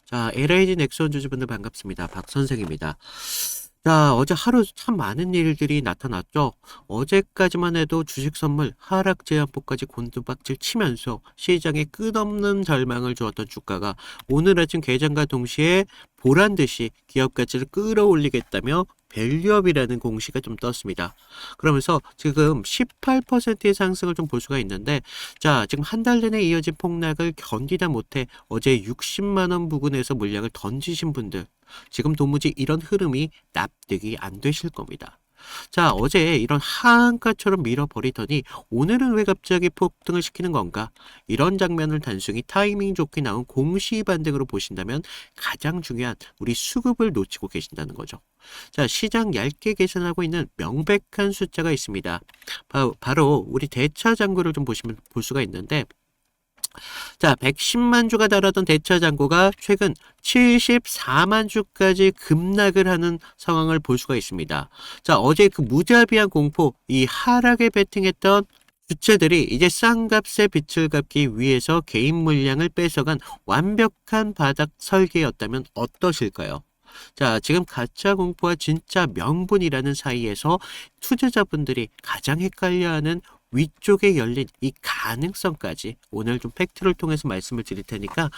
자, LIG 넥스원 주주분들 반갑습니다. 박 선생입니다. 자, 어제 하루 참 많은 일들이 나타났죠. 어제까지만 해도 주식 선물 하락 제한폭까지 곤두박질 치면서 시장에 끝없는 절망을 주었던 주가가 오늘 아침 개장과 동시에 보란 듯이 기업 가치를 끌어올리겠다며 밸류업이라는 공시가 좀 떴습니다. 그러면서 지금 18%의 상승을 좀 볼 수가 있는데, 자, 지금 한 달 내내 이어진 폭락을 견디다 못해 어제 60만 원 부근에서 물량을 던지신 분들, 지금 도무지 이런 흐름이 납득이 안 되실 겁니다. 자, 어제 이런 하한가처럼 밀어버리더니 오늘은 왜 갑자기 폭등을 시키는 건가? 이런 장면을 단순히 타이밍 좋게 나온 공시 반등으로 보신다면 가장 중요한 우리 수급을 놓치고 계신다는 거죠. 자, 시장 얇게 계산하고 있는 명백한 숫자가 있습니다. 바로 우리 대차 잔고를 좀 보시면 볼 수가 있는데, 자, 110만 주가 달하던 대차 잔고가 최근 74만 주까지 급락을 하는 상황을 볼 수가 있습니다. 자, 어제 그 무자비한 공포, 이 하락에 베팅했던 주체들이 이제 싼 값에 빛을 갚기 위해서 개인 물량을 뺏어간 완벽한 바닥 설계였다면 어떠실까요? 자, 지금 가짜 공포와 진짜 명분이라는 사이에서 투자자분들이 가장 헷갈려하는 위쪽에 열린 이 가능성까지 오늘 좀 팩트를 통해서 말씀을 드릴 테니까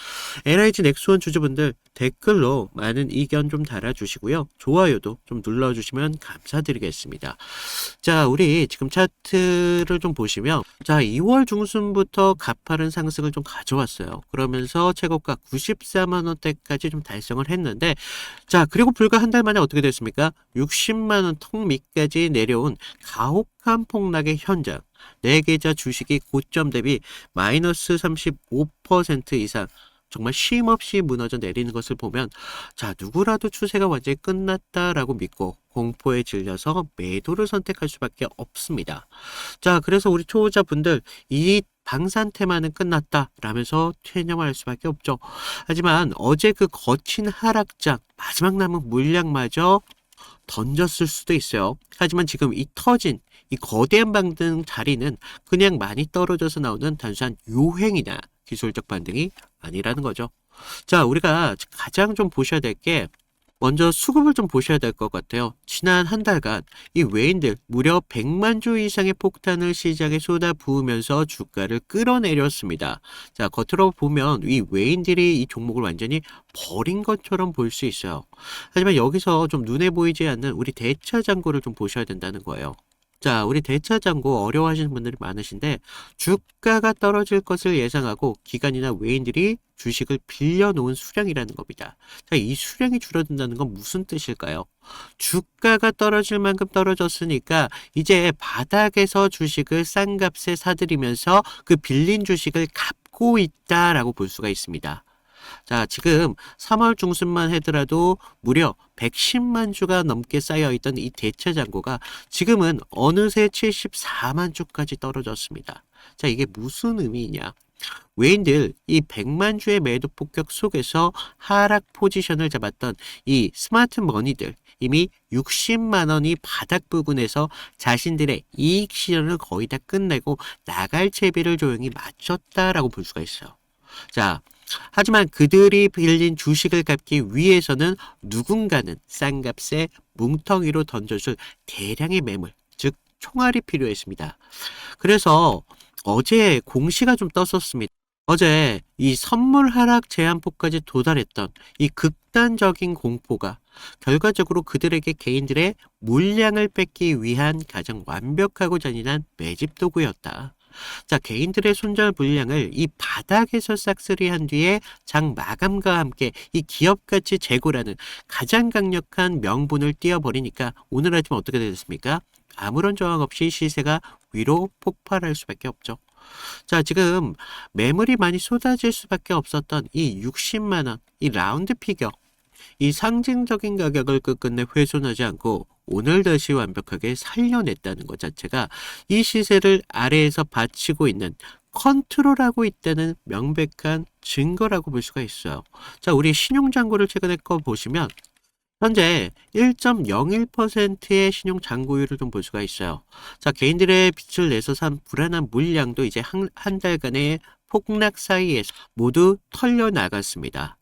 LIG 넥스원 주주분들 댓글로 많은 의견 좀 달아주시고요. 좋아요도 좀 눌러주시면 감사드리겠습니다. 자, 우리 지금 차트를 좀 보시면, 자, 2월 중순부터 가파른 상승을 좀 가져왔어요. 그러면서 최고가 94만 원대까지 좀 달성을 했는데, 자, 그리고 불과 한 달 만에 어떻게 됐습니까? 60만 원 턱 밑까지 내려온 가혹한 폭락의 현장. 내 계좌 주식이 고점 대비 마이너스 35% 이상 정말 쉼없이 무너져 내리는 것을 보면, 자, 누구라도 추세가 완전히 끝났다라고 믿고 공포에 질려서 매도를 선택할 수밖에 없습니다. 자, 그래서 우리 초보자분들 이 방산 테마는 끝났다 라면서 체념할 수밖에 없죠. 하지만 어제 그 거친 하락장 마지막 남은 물량마저 던졌을 수도 있어요. 하지만 지금 이 터진 이 거대한 반등 자리는 그냥 많이 떨어져서 나오는 단순한 요행이나 기술적 반등이 아니라는 거죠. 자, 우리가 가장 좀 보셔야 될 게 먼저 수급을 좀 보셔야 될 것 같아요. 지난 한 달간 이 외인들 무려 100만 주 이상의 폭탄을 시장에 쏟아 부으면서 주가를 끌어내렸습니다. 자, 겉으로 보면 이 외인들이 이 종목을 완전히 버린 것처럼 볼 수 있어요. 하지만 여기서 좀 눈에 보이지 않는 우리 대차 잔고를 좀 보셔야 된다는 거예요. 자, 우리 대차 잔고 어려워하시는 분들이 많으신데, 주가가 떨어질 것을 예상하고 기관이나 외인들이 주식을 빌려놓은 수량이라는 겁니다. 자, 이 수량이 줄어든다는 건 무슨 뜻일까요? 주가가 떨어질 만큼 떨어졌으니까 이제 바닥에서 주식을 싼 값에 사들이면서 그 빌린 주식을 갚고 있다라고 볼 수가 있습니다. 자, 지금 3월 중순만 하더라도 무려 110만 주가 넘게 쌓여있던 이 대체 잔고가 지금은 어느새 74만 주까지 떨어졌습니다. 자, 이게 무슨 의미냐? 외인들 이 100만 주의 매도 폭격 속에서 하락 포지션을 잡았던 이 스마트 머니들, 이미 60만 원이 바닥 부근에서 자신들의 이익 실현을 거의 다 끝내고 나갈 채비를 조용히 마쳤다라고 볼 수가 있어요. 자, 하지만 그들이 빌린 주식을 갚기 위해서는 누군가는 싼 값에 뭉텅이로 던져줄 대량의 매물, 즉 총알이 필요했습니다. 그래서 어제 공시가 좀 떴었습니다. 어제 이 선물 하락 제한폭까지 도달했던 이 극단적인 공포가 결과적으로 그들에게 개인들의 물량을 뺏기 위한 가장 완벽하고 잔인한 매집 도구였다. 자, 개인들의 손절 물량을 이 바닥에서 싹쓸이한 뒤에 장 마감과 함께 이 기업 가치 재고라는 가장 강력한 명분을 띄워버리니까 오늘 아침 어떻게 됐습니까? 아무런 저항 없이 시세가 위로 폭발할 수밖에 없죠. 자, 지금 매물이 많이 쏟아질 수밖에 없었던 이 60만 원, 이 라운드 피겨, 이 상징적인 가격을 끝끝내 훼손하지 않고 오늘 다시 완벽하게 살려냈다는 것 자체가 이 시세를 아래에서 받치고 있는, 컨트롤하고 있다는 명백한 증거라고 볼 수가 있어요. 자, 우리 신용잔고를 최근에 거 보시면 현재 1.01%의 신용 잔고율을 좀 볼 수가 있어요. 자, 개인들의 빚을 내서 산 불안한 물량도 이제 한 달간의 폭락 사이에서 모두 털려 나갔습니다.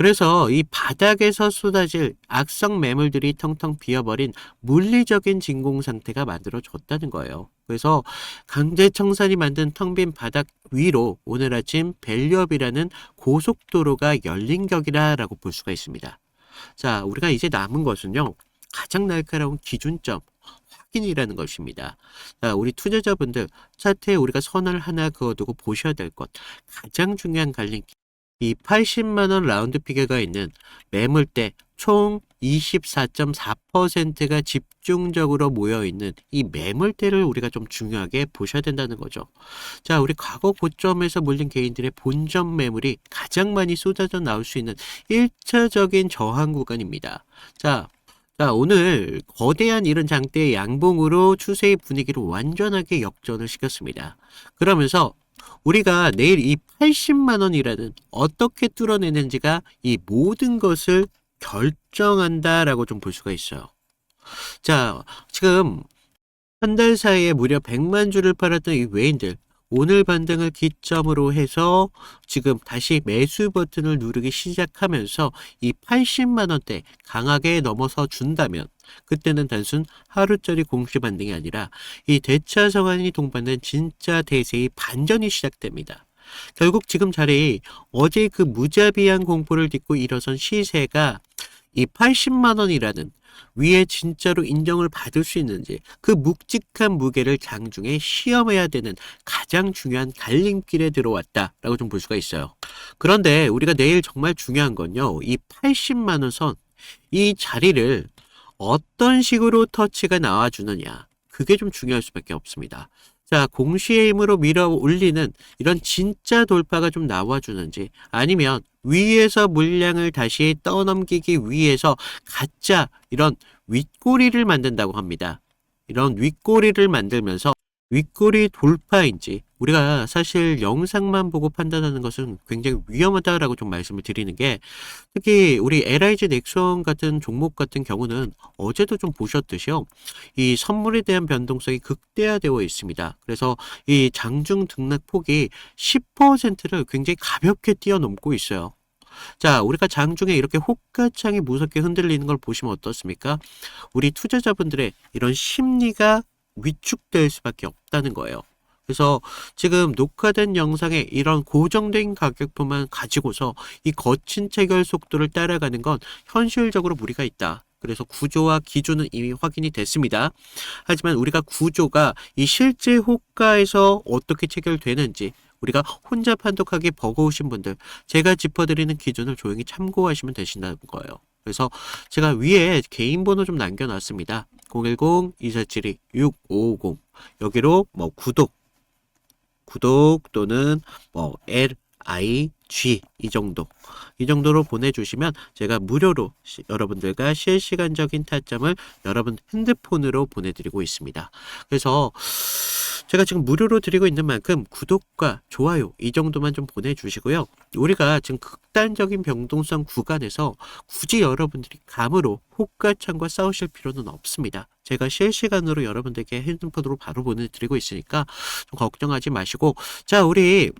그래서 이 바닥에서 쏟아질 악성 매물들이 텅텅 비어버린 물리적인 진공 상태가 만들어졌다는 거예요. 그래서 강제 청산이 만든 텅 빈 바닥 위로 오늘 아침 밸류업이라는 고속도로가 열린 격이라고 볼 수가 있습니다. 자, 우리가 이제 남은 것은요, 가장 날카로운 기준점 확인이라는 것입니다. 자, 우리 투자자분들 차트에 우리가 선을 하나 그어두고 보셔야 될 것, 가장 중요한 갈림길, 이 80만 원 라운드 피겨가 있는 매물대 총 24.4%가 집중적으로 모여있는 이 매물대를 우리가 좀 중요하게 보셔야 된다는 거죠. 자, 우리 과거 고점에서 몰린 개인들의 본전 매물이 가장 많이 쏟아져 나올 수 있는 1차적인 저항 구간입니다. 자, 오늘 거대한 이런 장대의 양봉으로 추세의 분위기를 완전하게 역전을 시켰습니다. 그러면서 우리가 내일 이 80만 원이라는 어떻게 뚫어내는지가 이 모든 것을 결정한다라고 좀 볼 수가 있어요. 자, 지금 한 달 사이에 무려 100만 주를 팔았던 이 외인들, 오늘 반등을 기점으로 해서 지금 다시 매수 버튼을 누르기 시작하면서 이 80만 원대 강하게 넘어서 준다면 그때는 단순 하루짜리 공시 반등이 아니라 이 대차 상환이 동반된 진짜 대세의 반전이 시작됩니다. 결국 지금 자리 어제 그 무자비한 공포를 딛고 일어선 시세가 이 80만 원이라는 위에 진짜로 인정을 받을 수 있는지 그 묵직한 무게를 장중에 시험해야 되는 가장 중요한 갈림길에 들어왔다라고 좀 볼 수가 있어요. 그런데 우리가 내일 정말 중요한 건요, 이 80만 원 선, 이 자리를 어떤 식으로 터치가 나와주느냐, 그게 좀 중요할 수밖에 없습니다. 자, 공시의 힘으로 밀어 올리는 이런 진짜 돌파가 좀 나와주는지, 아니면 위에서 물량을 다시 떠넘기기 위해서 가짜 이런 윗꼬리를 만든다고 합니다. 이런 윗꼬리를 만들면서 윗꼬리 돌파인지, 우리가 사실 영상만 보고 판단하는 것은 굉장히 위험하다라고 좀 말씀을 드리는 게, 특히 우리 LIG 넥슨 같은 종목 같은 경우는 어제도 좀 보셨듯이요, 이 선물에 대한 변동성이 극대화되어 있습니다. 그래서 이 장중 등락 폭이 10%를 굉장히 가볍게 뛰어넘고 있어요. 자, 우리가 장중에 이렇게 호가창이 무섭게 흔들리는 걸 보시면 어떻습니까? 우리 투자자분들의 이런 심리가 위축될 수밖에 없다는 거예요. 그래서 지금 녹화된 영상에 이런 고정된 가격표만 가지고서 이 거친 체결 속도를 따라가는 건 현실적으로 무리가 있다. 그래서 구조와 기준은 이미 확인이 됐습니다. 하지만 우리가 구조가 이 실제 호가에서 어떻게 체결되는지 우리가 혼자 판독하기 버거우신 분들, 제가 짚어드리는 기준을 조용히 참고하시면 되신다는 거예요. 그래서 제가 위에 개인 번호 좀 남겨놨습니다. 010-2472-6550. 여기로 뭐 구독 또는 뭐 LIG 이 정도로 보내주시면 제가 무료로 여러분들과 실시간적인 타점을 여러분 핸드폰으로 보내드리고 있습니다. 그래서 제가 지금 무료로 드리고 있는 만큼 구독과 좋아요 이 정도만 좀 보내주시고요. 우리가 지금 극단적인 변동성 구간에서 굳이 여러분들이 감으로 호가창과 싸우실 필요는 없습니다. 제가 실시간으로 여러분들께 핸드폰으로 바로 보내드리고 있으니까 좀 걱정하지 마시고, 자, 우리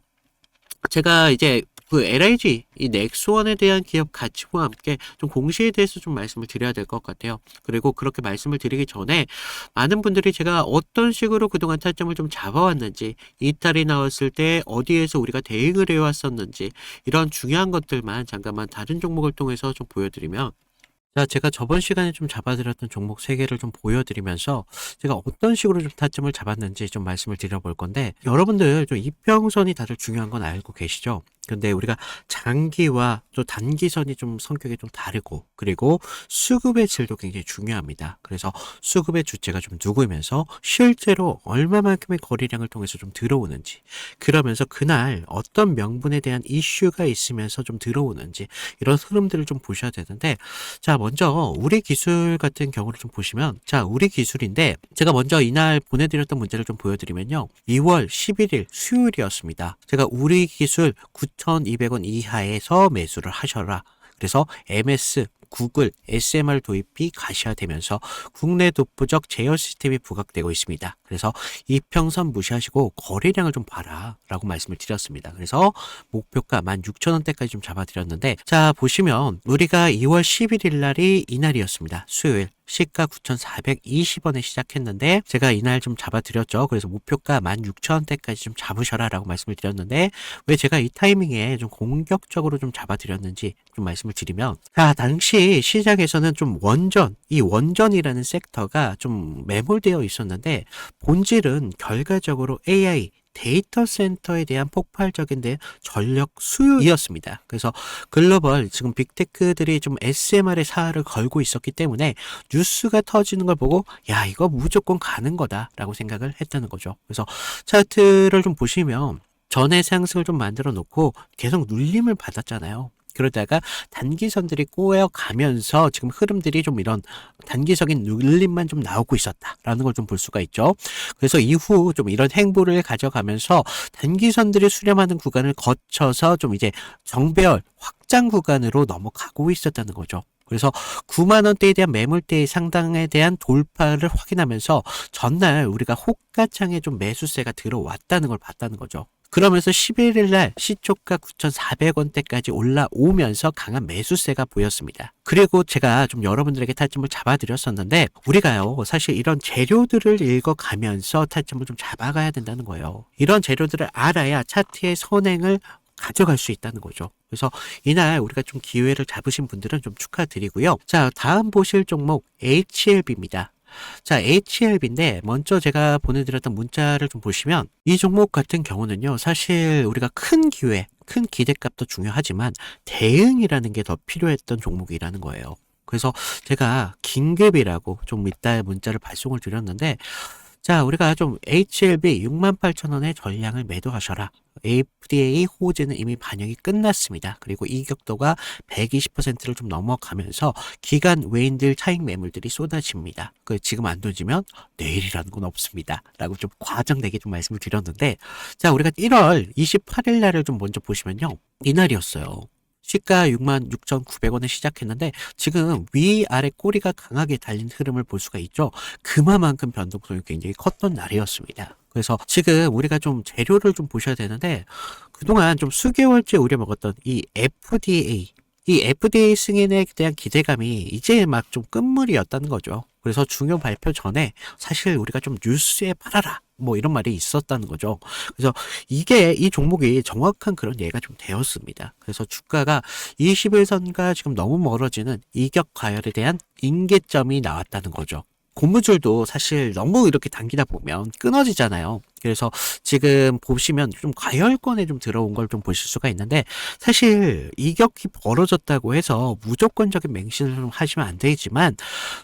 제가 이제 그 LIG 이 넥스원에 대한 기업 가치와 함께 좀 공시에 대해서 좀 말씀을 드려야 될 것 같아요. 그리고 그렇게 말씀을 드리기 전에 많은 분들이 제가 어떤 식으로 그동안 타점을 좀 잡아왔는지, 이탈이 나왔을 때 어디에서 우리가 대응을 해왔었는지, 이런 중요한 것들만 잠깐만 다른 종목을 통해서 좀 보여드리면, 자, 제가 저번 시간에 좀 잡아드렸던 종목 3개를 좀 보여드리면서 제가 어떤 식으로 좀 타점을 잡았는지 좀 말씀을 드려볼 건데, 여러분들 좀 이평선이 다들 중요한 건 알고 계시죠? 근데 우리가 장기와 또 단기선이 좀 성격이 좀 다르고, 그리고 수급의 질도 굉장히 중요합니다. 그래서 수급의 주체가 좀 누구면서 실제로 얼마만큼의 거래량을 통해서 좀 들어오는지, 그러면서 그날 어떤 명분에 대한 이슈가 있으면서 좀 들어오는지, 이런 흐름들을 좀 보셔야 되는데, 자, 먼저 우리 기술 같은 경우를 좀 보시면, 자, 우리 기술인데 제가 먼저 이날 보내드렸던 문제를 좀 보여드리면요, 2월 11일 수요일이었습니다. 제가 우리 기술 9,200원 이하에서 매수를 하셔라. 그래서 MS 구글 SMR 도입이 가시화되면서 국내 독보적 제어 시스템이 부각되고 있습니다. 그래서 이평선 무시하시고 거래량을 좀 봐라 라고 말씀을 드렸습니다. 그래서 목표가 16,000원대까지 좀 잡아드렸는데, 자 보시면 우리가 2월 11일 날이 이날이었습니다. 수요일. 시가 9,420원에 시작했는데 제가 이날 좀 잡아드렸죠. 그래서 목표가 16,000원대까지 좀 잡으셔라 라고 말씀을 드렸는데, 왜 제가 이 타이밍에 좀 공격적으로 좀 잡아드렸는지 좀 말씀을 드리면, 자 당시 시장에서는 좀 이 원전이라는 섹터가 좀 매몰되어 있었는데, 본질은 결과적으로 AI 데이터 센터에 대한 폭발적인 전력 수요이었습니다. 그래서 글로벌 지금 빅테크들이 좀 SMR의 사활을 걸고 있었기 때문에 뉴스가 터지는 걸 보고 야 이거 무조건 가는 거다 라고 생각을 했다는 거죠. 그래서 차트를 좀 보시면 전의 상승을 좀 만들어 놓고 계속 눌림을 받았잖아요. 그러다가 단기선들이 꼬여가면서 지금 흐름들이 좀 이런 단기적인 눌림만 좀 나오고 있었다라는 걸 좀 볼 수가 있죠. 그래서 이후 좀 이런 행보를 가져가면서 단기선들이 수렴하는 구간을 거쳐서 좀 이제 정배열 확장 구간으로 넘어가고 있었다는 거죠. 그래서 9만 원대에 대한 매물대의 상당에 대한 돌파를 확인하면서 전날 우리가 호가창에 좀 매수세가 들어왔다는 걸 봤다는 거죠. 그러면서 11일 날 시초가 9,400원대까지 올라오면서 강한 매수세가 보였습니다. 그리고 제가 좀 여러분들에게 타점을 잡아드렸었는데, 우리가요 사실 이런 재료들을 읽어가면서 타점을 좀 잡아가야 된다는 거예요. 이런 재료들을 알아야 차트의 선행을 가져갈 수 있다는 거죠. 그래서 이날 우리가 좀 기회를 잡으신 분들은 좀 축하드리고요. 자, 다음 보실 종목 HLB입니다. 자, HLB인데 먼저 제가 보내드렸던 문자를 좀 보시면, 이 종목 같은 경우는요 사실 우리가 큰 기회, 큰 기대값도 중요하지만 대응이라는 게 더 필요했던 종목이라는 거예요. 그래서 제가 긴급이라고 좀 이따 문자를 발송을 드렸는데, 자 우리가 좀 HLB 68,000원의 전량을 매도하셔라. FDA 호재는 이미 반영이 끝났습니다. 그리고 이격도가 120%를 좀 넘어가면서 기간 외인들 차익 매물들이 쏟아집니다. 지금 안 던지면 내일이라는 건 없습니다. 라고 좀 과장되게 좀 말씀을 드렸는데, 자 우리가 1월 28일 날을 좀 먼저 보시면요, 이날이었어요. 시가 66,900원에 시작했는데 지금 위아래 꼬리가 강하게 달린 흐름을 볼 수가 있죠. 그만큼 변동성이 굉장히 컸던 날이었습니다. 그래서 지금 우리가 좀 재료를 좀 보셔야 되는데, 그동안 좀 수개월째 우려먹었던 이 FDA 승인에 대한 기대감이 이제 막 좀 끝물이었다는 거죠. 그래서 중요 발표 전에 사실 우리가 좀 뉴스에 팔아라 뭐 이런 말이 있었다는 거죠. 그래서 이 종목이 정확한 그런 예가 좀 되었습니다. 그래서 주가가 21선과 지금 너무 멀어지는 이격 과열에 대한 임계점이 나왔다는 거죠. 고무줄도 사실 너무 이렇게 당기다 보면 끊어지잖아요. 그래서 지금 보시면 좀 과열권에 좀 들어온 걸 좀 보실 수가 있는데, 사실 이격이 벌어졌다고 해서 무조건적인 맹신을 좀 하시면 안 되지만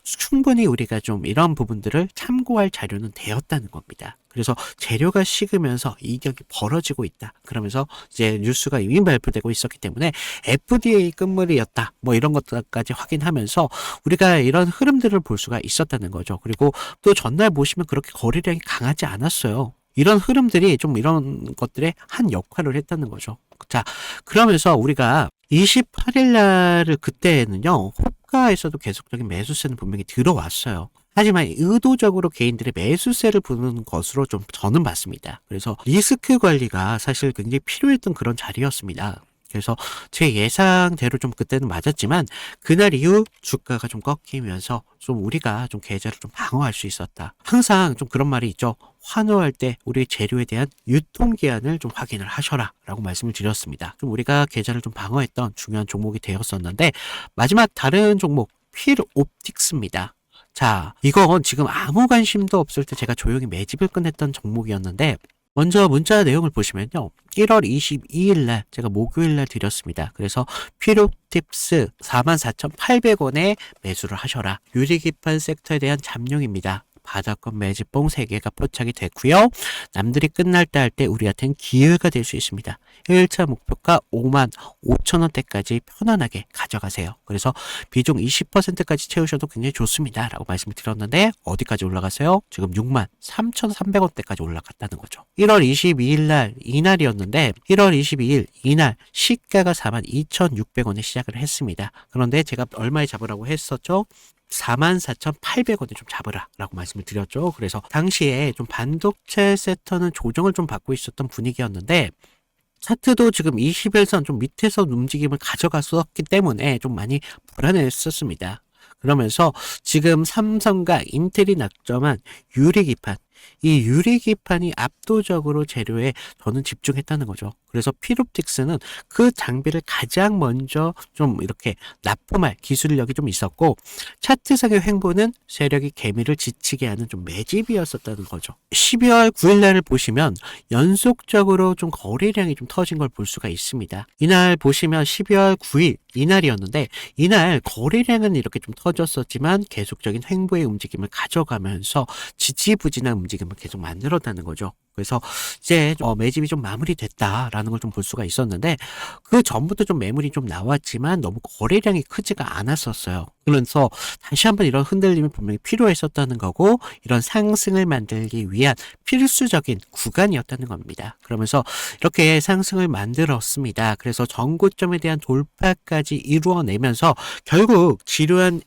충분히 우리가 좀 이런 부분들을 참고할 자료는 되었다는 겁니다. 그래서 재료가 식으면서 이격이 벌어지고 있다. 그러면서 이제 뉴스가 이미 발표되고 있었기 때문에 FDA 끝물이었다. 뭐 이런 것까지 확인하면서 우리가 이런 흐름들을 볼 수가 있었다는 거죠. 그리고 또 전날 보시면 그렇게 거래량이 강하지 않았어요. 이런 흐름들이 좀 이런 것들의 한 역할을 했다는 거죠. 자, 그러면서 우리가 28일 날을 그때는요, 호가에서도 계속적인 매수세는 분명히 들어왔어요. 하지만 의도적으로 개인들의 매수세를 부는 것으로 좀 저는 봤습니다. 그래서 리스크 관리가 사실 굉장히 필요했던 그런 자리였습니다. 그래서 제 예상대로 좀 그때는 맞았지만, 그날 이후 주가가 좀 꺾이면서 좀 우리가 좀 계좌를 좀 방어할 수 있었다. 항상 좀 그런 말이 있죠. 환호할 때 우리 재료에 대한 유통기한을 좀 확인을 하셔라 라고 말씀을 드렸습니다. 좀 우리가 계좌를 좀 방어했던 중요한 종목이 되었었는데, 마지막 다른 종목 필옵틱스입니다. 자, 이건 지금 아무 관심도 없을 때 제가 조용히 매집을 끝냈던 종목이었는데, 먼저 문자 내용을 보시면요, 1월 22일 날 제가 목요일 날 드렸습니다. 그래서 필옵틱스 44,800원에 매수를 하셔라. 유리 기판 섹터에 대한 잠룡입니다. 바닥권 매집봉 3개가 포착이 됐고요. 남들이 끝날 때 할 때 우리한테는 기회가 될 수 있습니다. 1차 목표가 5만 5천 원대까지 편안하게 가져가세요. 그래서 비중 20%까지 채우셔도 굉장히 좋습니다. 라고 말씀을 드렸는데 어디까지 올라가세요? 지금 6만 3,300원대까지 올라갔다는 거죠. 1월 22일 날 이날이었는데 1월 22일 이날 시가가 42,600원에 시작을 했습니다. 그런데 제가 얼마에 잡으라고 했었죠? 44,800원에 좀 잡으라 라고 말씀을 드렸죠. 그래서 당시에 좀 반도체 섹터는 조정을 좀 받고 있었던 분위기였는데 차트도 지금 21선 좀 밑에서 움직임을 가져갔었기 때문에 좀 많이 불안했었습니다. 그러면서 지금 삼성과 인텔이 낙점한 유리기판, 이 유리기판이 압도적으로 재료에 저는 집중했다는 거죠. 그래서 필옵틱스는 그 장비를 가장 먼저 좀 이렇게 납품할 기술력이 좀 있었고 차트상의 횡보는 세력이 개미를 지치게 하는 좀 매집이었었다는 거죠. 12월 9일 날을 보시면 연속적으로 좀 거래량이 좀 터진 걸 볼 수가 있습니다. 이날 보시면 12월 9일 이날이었는데 이날 거래량은 이렇게 좀 터졌었지만 계속적인 횡보의 움직임을 가져가면서 지지부진한 움직임을 계속 만들었다는 거죠. 그래서 이제 매집이 좀 마무리됐다라는 걸 좀 볼 수가 있었는데 그 전부터 좀 매물이 좀 나왔지만 너무 거래량이 크지가 않았었어요. 그래서 다시 한번 이런 흔들림이 분명히 필요했었다는 거고 이런 상승을 만들기 위한 필수적인 구간이었다는 겁니다. 그러면서 이렇게 상승을 만들었습니다. 그래서 전고점에 대한 돌파까지 이루어내면서 결국 지루한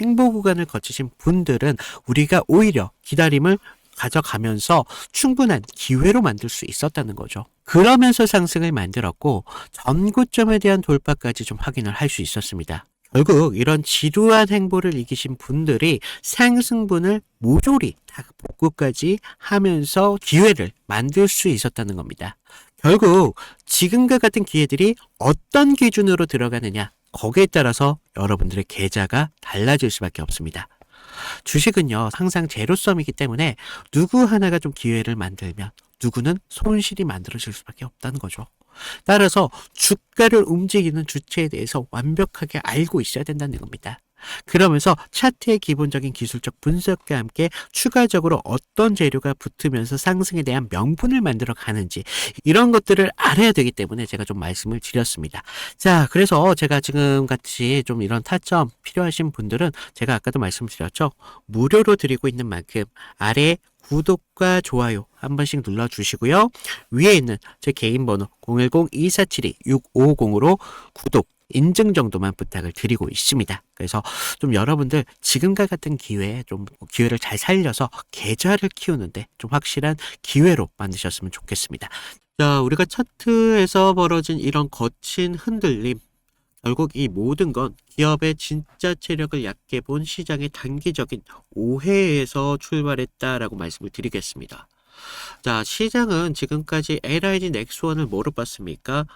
행보 구간을 거치신 분들은 우리가 오히려 기다림을 가져가면서 충분한 기회로 만들 수 있었다는 거죠. 그러면서 상승을 만들었고 전고점에 대한 돌파까지 좀 확인을 할 수 있었습니다. 결국 이런 지루한 행보를 이기신 분들이 상승분을 모조리 다 복구까지 하면서 기회를 만들 수 있었다는 겁니다. 결국 지금과 같은 기회들이 어떤 기준으로 들어가느냐 거기에 따라서 여러분들의 계좌가 달라질 수밖에 없습니다. 주식은요 항상 제로섬이기 때문에 누구 하나가 좀 기회를 만들면 누구는 손실이 만들어질 수밖에 없다는 거죠. 따라서 주가를 움직이는 주체에 대해서 완벽하게 알고 있어야 된다는 겁니다. 그러면서 차트의 기본적인 기술적 분석과 함께 추가적으로 어떤 재료가 붙으면서 상승에 대한 명분을 만들어 가는지 이런 것들을 알아야 되기 때문에 제가 좀 말씀을 드렸습니다. 자, 그래서 제가 지금 같이 좀 이런 타점 필요하신 분들은 제가 아까도 말씀드렸죠. 무료로 드리고 있는 만큼 아래 구독과 좋아요 한 번씩 눌러주시고요. 위에 있는 제 개인 번호 010-2472-6550으로 구독 인증 정도만 부탁을 드리고 있습니다. 그래서 좀 여러분들 지금과 같은 기회에 좀 기회를 잘 살려서 계좌를 키우는데 좀 확실한 기회로 만드셨으면 좋겠습니다. 자, 우리가 차트에서 벌어진 이런 거친 흔들림 결국 이 모든 건 기업의 진짜 체력을 약해 본 시장의 단기적인 오해에서 출발했다라고 말씀을 드리겠습니다. 자, 시장은 지금까지 LIG 넥스원을 뭐로 봤습니까?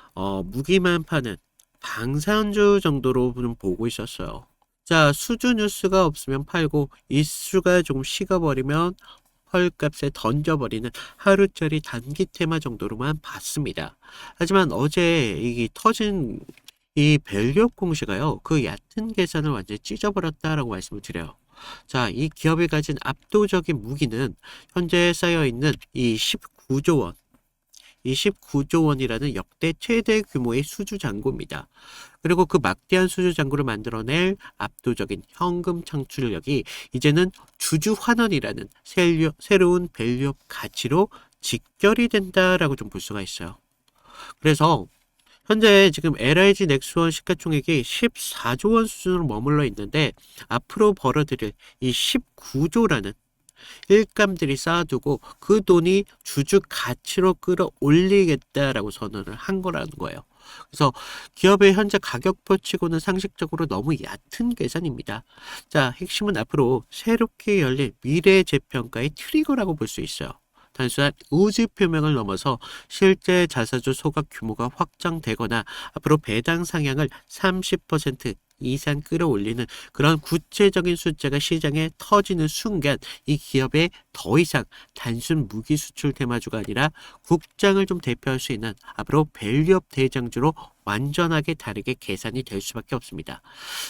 무기만 파는 방산주 정도로 좀 보고 있었어요. 자, 수주 뉴스가 없으면 팔고 이슈가 좀 식어버리면 헐값에 던져버리는 하루짜리 단기 테마 정도로만 봤습니다. 하지만 어제 이 터진 이 밸류업 공시가요, 그 얕은 계산을 완전히 찢어버렸다라고 말씀을 드려요. 자, 이 기업이 가진 압도적인 무기는 현재 쌓여있는 이 19조 원, 이 19조 원이라는 역대 최대 규모의 수주 잔고입니다. 그리고 그 막대한 수주 잔고를 만들어낼 압도적인 현금 창출력이 이제는 주주 환원이라는 새로운 밸류업 가치로 직결이 된다라고 좀 볼 수가 있어요. 그래서 현재 지금 LIG 넥스원 시가총액이 14조 원 수준으로 머물러 있는데 앞으로 벌어들일 이 19조라는 일감들이 쌓아두고 그 돈이 주주 가치로 끌어올리겠다라고 선언을 한 거라는 거예요. 그래서 기업의 현재 가격표 치고는 상식적으로 너무 얕은 계산입니다. 자, 핵심은 앞으로 새롭게 열릴 미래 재평가의 트리거라고 볼 수 있어요. 단순한 의지 표명을 넘어서 실제 자사주 소각 규모가 확장되거나 앞으로 배당 상향을 30% 이상 끌어올리는 그런 구체적인 숫자가 시장에 터지는 순간 이 기업에 더 이상 단순 무기 수출 테마주가 아니라 국장을 좀 대표할 수 있는 앞으로 밸류업 대장주로 완전하게 다르게 계산이 될 수밖에 없습니다.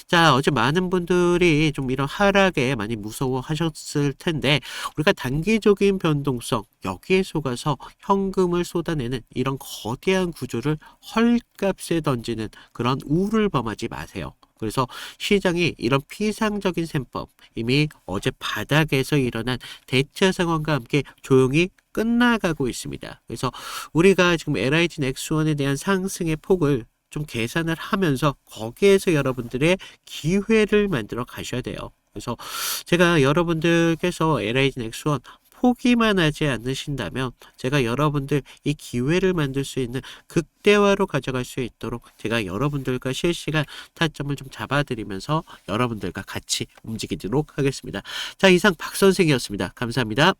자, 어제 많은 분들이 좀 이런 하락에 많이 무서워하셨을 텐데 우리가 단기적인 변동성 여기에 속아서 현금을 쏟아내는 이런 거대한 구조를 헐값에 던지는 그런 우를 범하지 마세요. 그래서 시장이 이런 피상적인 셈법, 이미 어제 바닥에서 일어난 대차 상황과 함께 조용히 끝나가고 있습니다. 그래서 우리가 지금 LIG 넥스원에 대한 상승의 폭을 좀 계산을 하면서 거기에서 여러분들의 기회를 만들어 가셔야 돼요. 그래서 제가 여러분들께서 LIG 넥스원 포기만 하지 않으신다면 제가 여러분들 이 기회를 만들 수 있는 극대화로 가져갈 수 있도록 제가 여러분들과 실시간 타점을 좀 잡아드리면서 여러분들과 같이 움직이도록 하겠습니다. 자, 이상 박 선생이었습니다. 감사합니다.